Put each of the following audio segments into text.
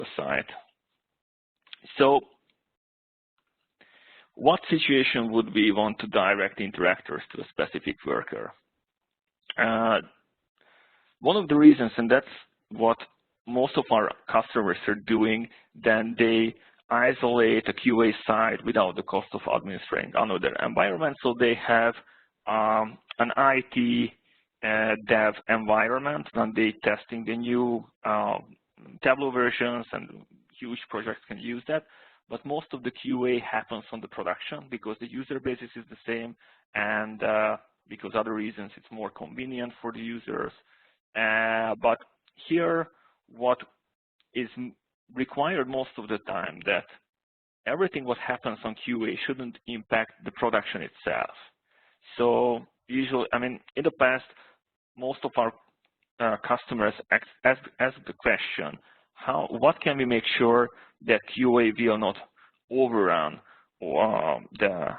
a site. So what situation would we want to direct interactors to a specific worker? One of the reasons, and that's what most of our customers are doing, then they isolate a QA site without the cost of administering another environment. So they have an IT dev environment, and they testing the new Tableau versions, and huge projects can use that. But most of the QA happens on the production because the user basis is the same, and because other reasons it's more convenient for the users. But here, what is required most of the time, that everything what happens on QA shouldn't impact the production itself. So usually, I mean, in the past, most of our customers ask the question, what can we make sure that QA will not overrun the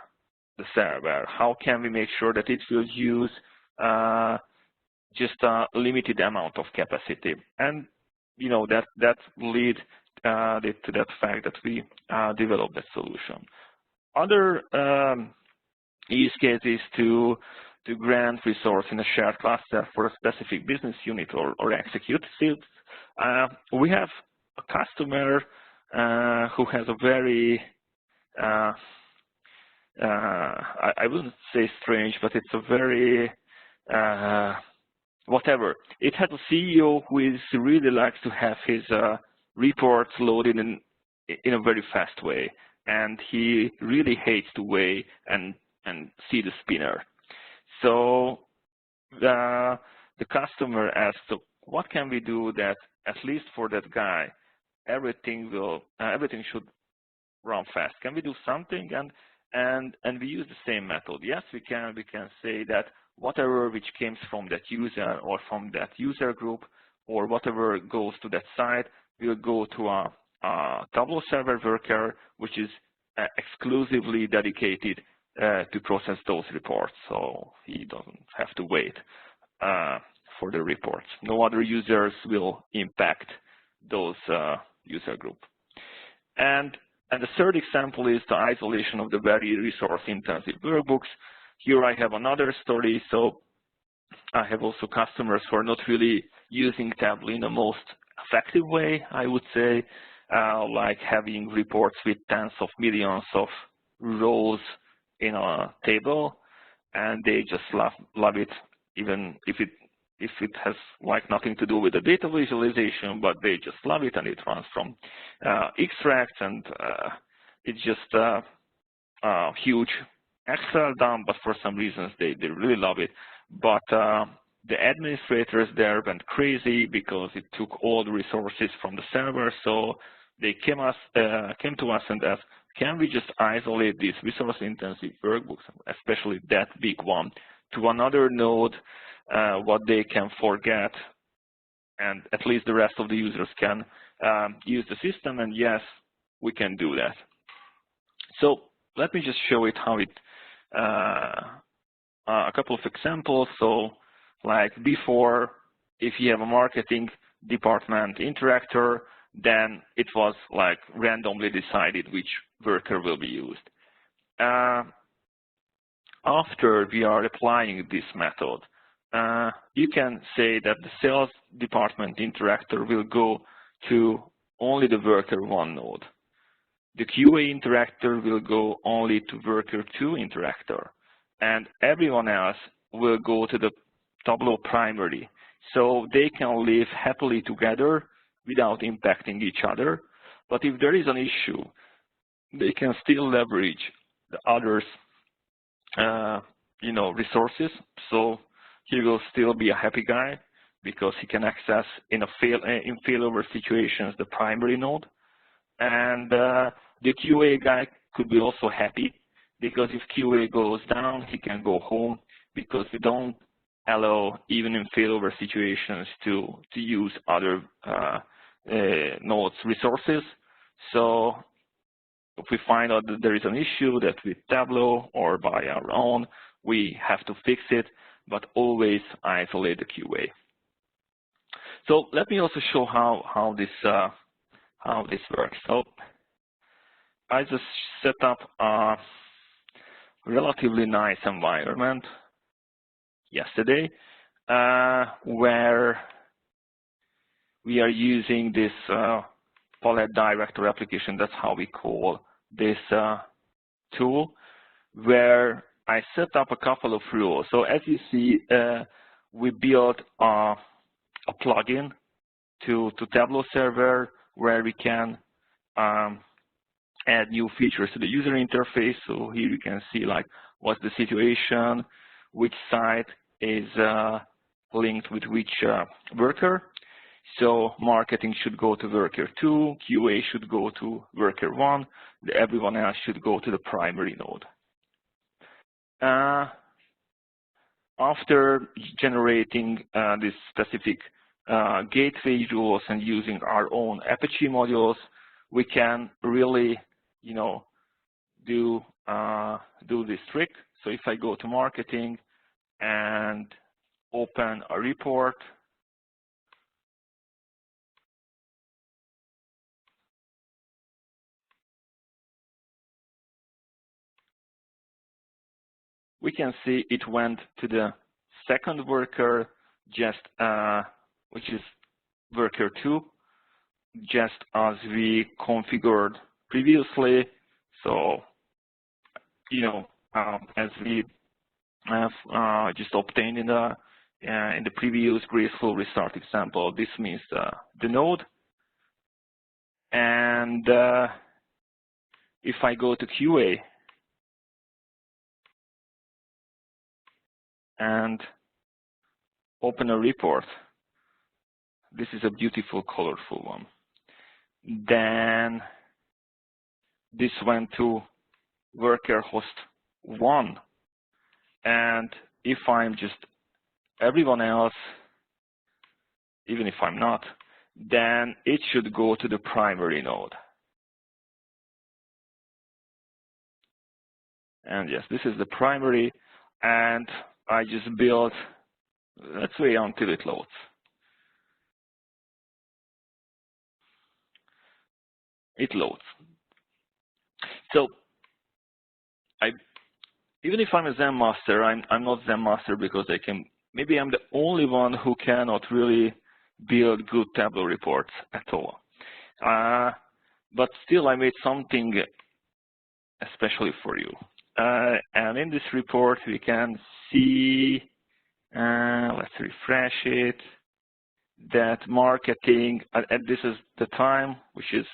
server? How can we make sure that it will use just a limited amount of capacity? And you know, that lead to that fact that we developed that solution. Other use cases to grant resource in a shared cluster for a specific business unit or execute fields. We have a customer who has a very, I wouldn't say strange, but it's a very, whatever. It has a CEO who really likes to have his reports loaded in a very fast way, and he really hates to wait and see the spinner. So the customer asked, so what can we do that at least for that guy, everything should run fast? Can we do something? And we use the same method. Yes, we can. We can say that whatever which comes from that user or from that user group or whatever goes to that site will go to a Tableau server worker, which is exclusively dedicated to process those reports. So he doesn't have to wait for the reports. No other users will impact those user group. And the third example is the isolation of the very resource-intensive workbooks. Here I have another story. So I have also customers who are not really using Tableau in the most effective way, I would say, like having reports with tens of millions of rows in a table, and they just love it, even if it has like nothing to do with the data visualization, but they just love it, and it runs from extracts, and it's just a huge Excel dump, but for some reasons they really love it. But the administrators there went crazy because it took all the resources from the server, so they came to us and asked, can we just isolate these resource-intensive workbooks, especially that big one, to another node, what they can forget, and at least the rest of the users can use the system? And yes, we can do that. So let me just show it how it, a couple of examples. So like before, if you have a marketing department interactor, then it was like randomly decided which worker will be used. After we are applying this method, you can say that the sales department interactor will go to only the worker 1 node. The QA interactor will go only to worker 2 interactor, and everyone else will go to the Tableau primary. So they can live happily together without impacting each other. But if there is an issue, they can still leverage the others' resources. So he will still be a happy guy because he can access in failover situations the primary node. And the QA guy could be also happy because if QA goes down, he can go home, because we don't allow, even in failover situations, to use other nodes' resources. So if we find out that there is an issue that with Tableau or by our own, we have to fix it, but always isolate the QA. So let me also show how how this works. So I just set up a relatively nice environment yesterday where we are using this palette director application. That's how we call this tool, where I set up a couple of rules. So as you see, we built a plugin to Tableau server where we can add new features to the user interface. So here you can see like what's the situation, which site is linked with which worker. So marketing should go to worker 2, QA should go to worker 1, everyone else should go to the primary node. After generating this specific gateway rules and using our own Apache modules, we can really, do this trick. So if I go to marketing and open a report, we can see it went to the second worker, just which is worker 2, just as we configured previously. So, as we have just obtained in the previous graceful restart example, this means the node. And if I go to QA and open a report, this is a beautiful, colorful one. Then this went to worker host 1. And if I'm just everyone else, even if I'm not, then it should go to the primary node. And yes, this is the primary, and I just built, let's wait until it loads. It loads. So even if I'm a Zen master, I'm not Zen master because maybe I'm the only one who cannot really build good Tableau reports at all. But still, I made something especially for you. And in this report, we can see, let's refresh it, that marketing, and this is the time, which is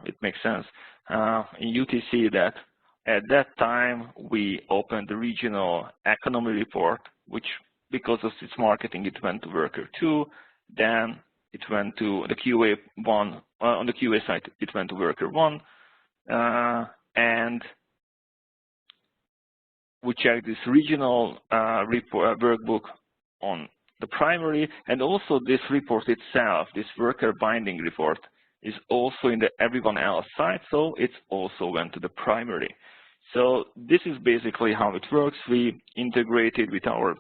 it makes sense, in UTC, that at that time, we opened the regional economy report, which, because of its marketing, it went to worker 2. Then it went to the QA 1. On the QA side, it went to worker 1. And we checked this regional report, workbook on the primary. And also this report itself, this worker binding report, is also in the everyone else side. So it also went to the primary. So this is basically how it works. We integrated with our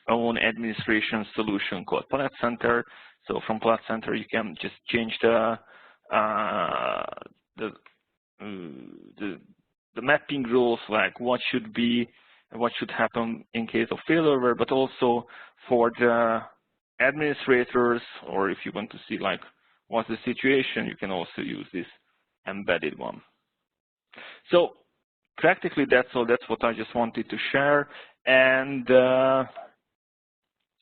own administration solution called Palette Center. So from Palette Center, you can just change the mapping rules, like what should happen in case of failover, but also for the administrators, or if you want to see like what's the situation, you can also use this embedded one. So practically, that's all. That's what I just wanted to share. And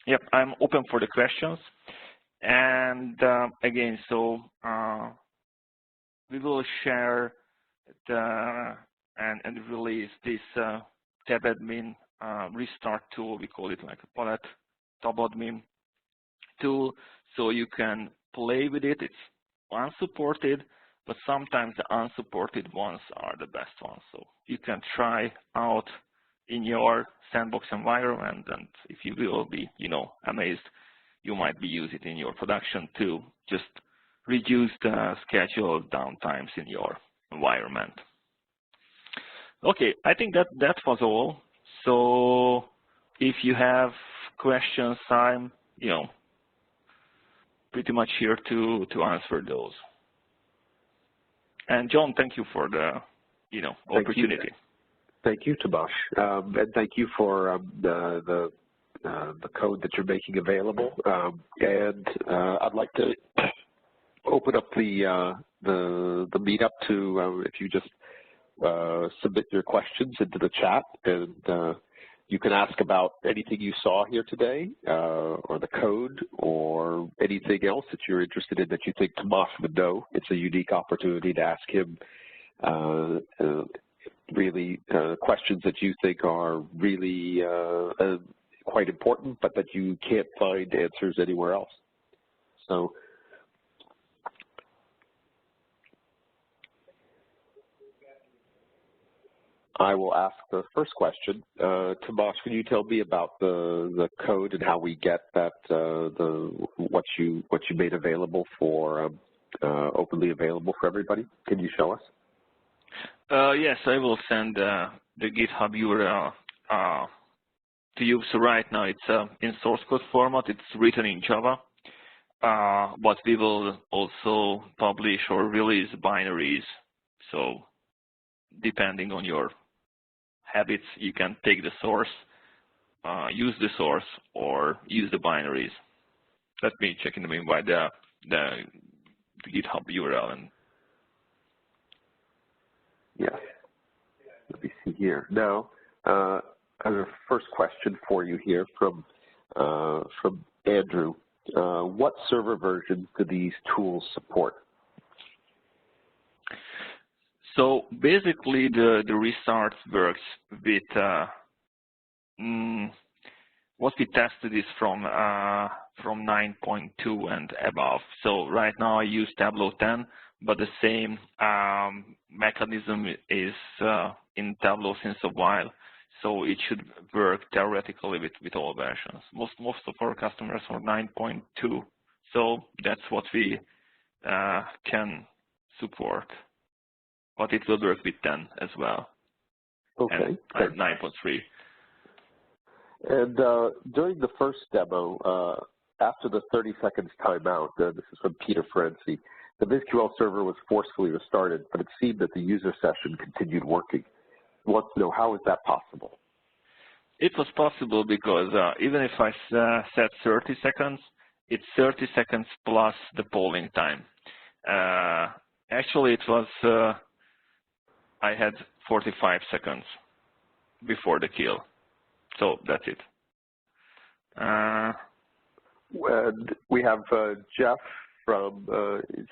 yep, I'm open for the questions. And again, so we will share and release this tab admin restart tool. We call it like a palette tab admin tool, so you can play with it. It's unsupported, but sometimes the unsupported ones are the best ones. So you can try out in your sandbox environment, and if you will be, amazed, you might be use it in your production to just reduce the scheduled downtimes in your environment. Okay, I think that was all. So if you have questions, I'm, pretty much here to answer those. And John, thank you for the opportunity. Thank you, Tamas, and thank you for the code that you're making available. And I'd like to open up the meetup to if you just submit your questions into the chat, and you can ask about anything you saw here today, or the code, or anything else that you're interested in that you think Tamas would know. It's a unique opportunity to ask him really questions that you think are really quite important, but that you can't find answers anywhere else. So I will ask the first question. Tamas, can you tell me about the code and how we get that what you made available for openly available for everybody? Can you show us? Yes, I will send the GitHub URL to you. So right now it's in source code format. It's written in Java, but we will also publish or release binaries. So depending on your habits, you can take the source, use the source, or use the binaries. Let me check in the meanwhile the GitHub URL. And yes, let me see here. Now, I have a first question for you here from Andrew. What server versions do these tools support? So basically, the restart works with what we tested is from 9.2 and above. So right now I use Tableau 10, but the same mechanism is in Tableau since a while. So it should work theoretically with all versions. Most of our customers are 9.2, so that's what we can support. But it will work with 10 as well. Okay. And 9.3. And during the first demo, after the 30 seconds timeout, this is from Peter Ferenczi, the vizql server was forcefully restarted, but it seemed that the user session continued working. He wants to know, how is that possible? It was possible because even if I set 30 seconds, it's 30 seconds plus the polling time. Actually, it was I had 45 seconds before the kill. So that's it. And we have Jeff from, he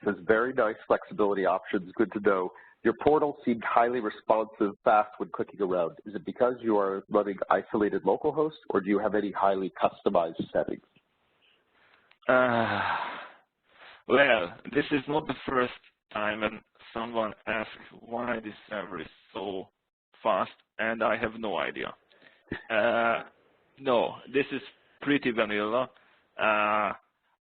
says, very nice flexibility options, good to know. Your portal seemed highly responsive, fast when clicking around. Is it because you are running isolated localhost, or do you have any highly customized settings? Well, this is not the first time when someone asks why this server is so fast, and I have no idea. No, this is pretty vanilla.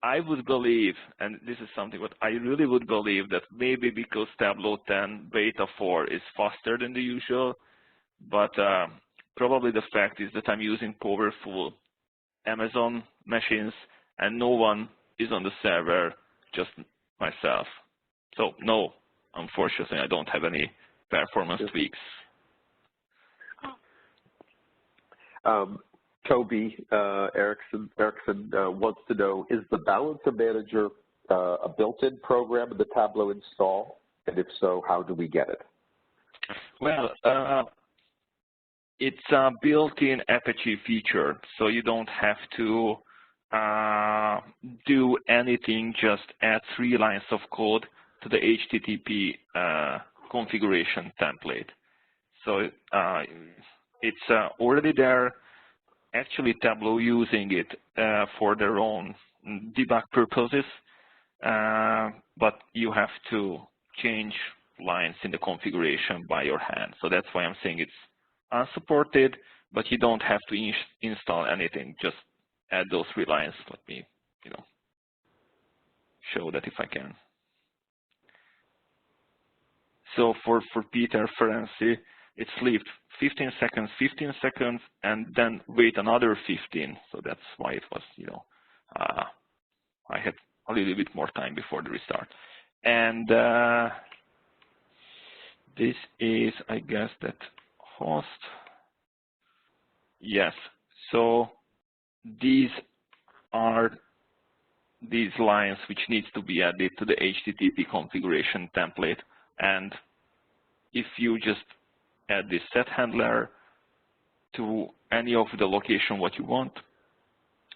I would believe, and this is something what I really would believe, that maybe because Tableau 10 Beta 4 is faster than the usual, but probably the fact is that I'm using powerful Amazon machines and no one is on the server, just myself. So no, unfortunately, I don't have any performance tweaks. Toby Erickson wants to know, is the Balancer Manager a built-in program in the Tableau install? And if so, how do we get it? Well, it's a built-in Apache feature, so you don't have to do anything, just add 3 lines of code to the HTTP configuration template. So it's already there. Actually, Tableau using it for their own debug purposes, but you have to change lines in the configuration by your hand. So that's why I'm saying it's unsupported, but you don't have to install anything. Just add those 3 lines. Let me, show that if I can. So for Peter Ferenczi, it's leave 15 seconds, and then wait another 15. So that's why it was, I had a little bit more time before the restart. And this is, I guess, that host. Yes. So these are these lines which needs to be added to the HTTP configuration template. And if you just add this set handler to any of the location what you want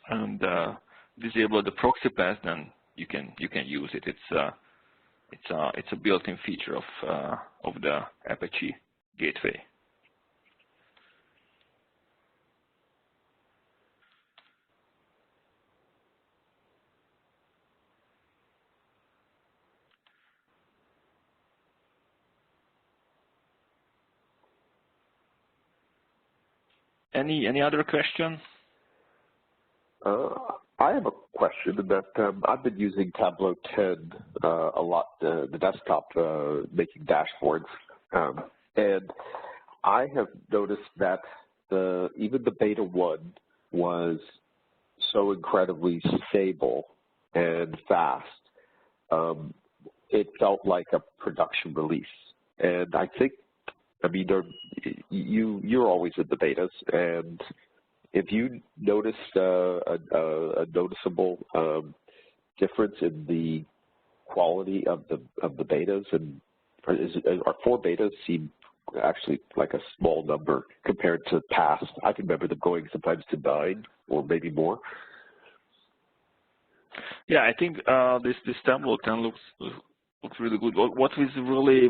and disable the proxy path, then you can use it. It's a built-in feature of the Apache gateway. Any other question? I have a question that I've been using Tableau 10 a lot, the desktop, making dashboards, and I have noticed that even the beta 1 was so incredibly stable and fast. It felt like a production release, and I think, I mean, you're always in the betas, and if you noticed a noticeable difference in the quality of the betas, and our 4 betas seem actually like a small number compared to past. I can remember them going sometimes to 9 or maybe more. Yeah, I think this Tableau 10 looks really good. What is really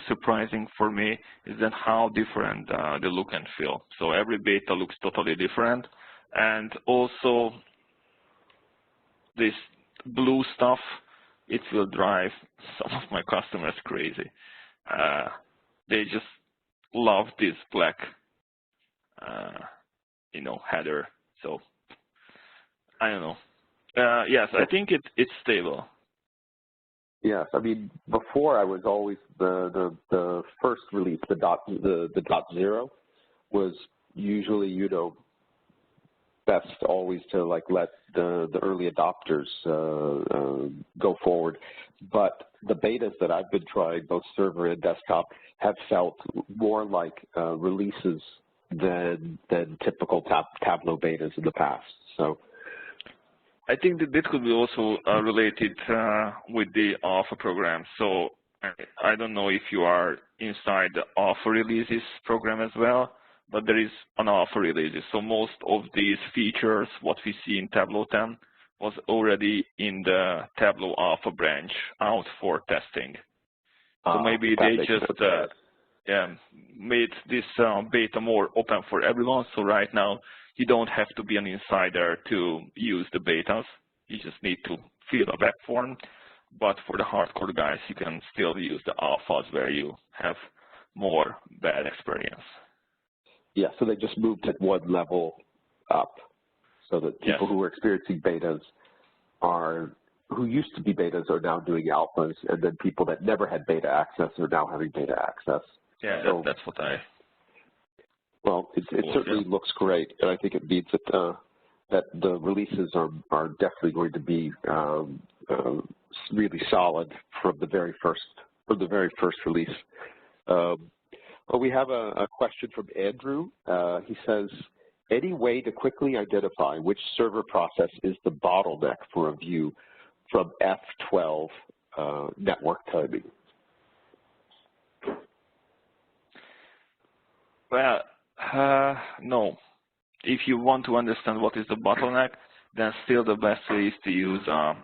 surprising for me is that how different the look and feel. So every beta looks totally different, and also this blue stuff, it will drive some of my customers crazy. They just love this black header. So I don't know. Yes, I think it's stable. Yes, I mean, before I was always the first release, the .0 was usually, best always to like let the early adopters go forward. But the betas that I've been trying, both server and desktop, have felt more like releases than typical Tableau betas in the past. So I think that this could be also related with the alpha program. So I don't know if you are inside the alpha releases program as well, but there is an alpha releases. So most of these features, what we see in Tableau 10, was already in the Tableau alpha branch out for testing. So maybe they just made this beta more open for everyone. So right now, you don't have to be an insider to use the betas. You just need to fill a web form. But for the hardcore guys, you can still use the alphas where you have more bad experience. Yeah, so they just moved it one level up so that people who are experiencing betas who used to be betas are now doing alphas, and then people that never had beta access are now having beta access. Yeah, so, that's what I... Well, it certainly looks great, and I think it means that the releases are definitely going to be really solid from the very first release. Well, we have a question from Andrew. He says, any way to quickly identify which server process is the bottleneck for a view from F12 network timing? Well, no. If you want to understand what is the bottleneck, then still the best way is to use a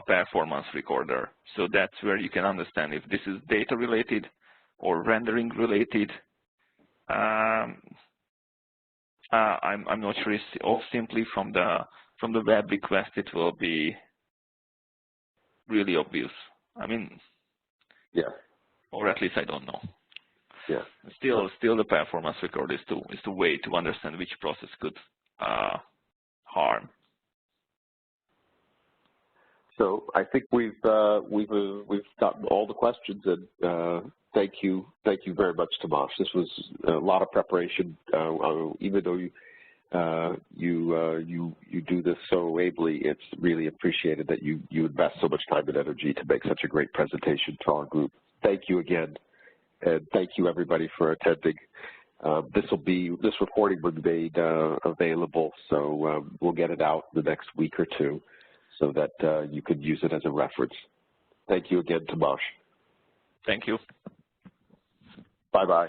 performance recorder. So that's where you can understand if this is data related or rendering related. I'm not sure if simply from the web request it will be really obvious. I mean, or at least I don't know. Yeah. Still the performance record is the way to understand which process could harm. So I think we've gotten all the questions, and thank you very much, Tamas. This was a lot of preparation, even though you do this so ably. It's really appreciated that you invest so much time and energy to make such a great presentation to our group. Thank you again, and thank you everybody for attending. This recording will be made available, so we'll get it out the next week or two, so that you can use it as a reference. Thank you again, Tamas. Thank you. Bye-bye.